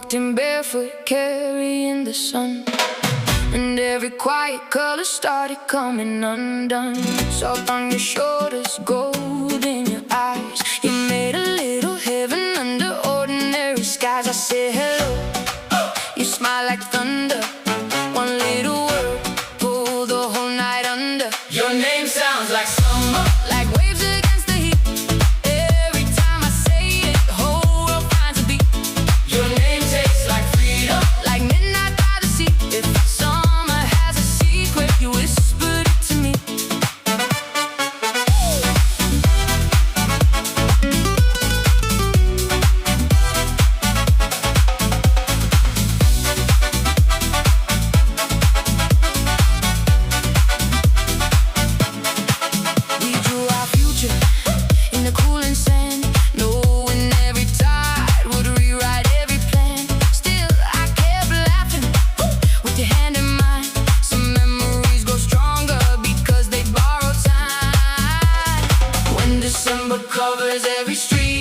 walked in barefoot, carrying the sun. And every quiet color started coming undone. Soft on your shoulders, gold in your eyes. You made a little heaven under ordinary skies. I said hello, you smile like thunder. One little word, pull the whole night under. Your name sounds like summer, like waves against the heat. Every time I say it, the whole world finds a beat. Your name tastes like freedom, like midnight by the sea. If summer has a secret, you whispered it to me. We drew our future in the cooling sand, knowing every tide would rewrite every plan. Still, I kept laughing with your hand in mine. Some memories grow stronger because they borrow time. When December covers every street,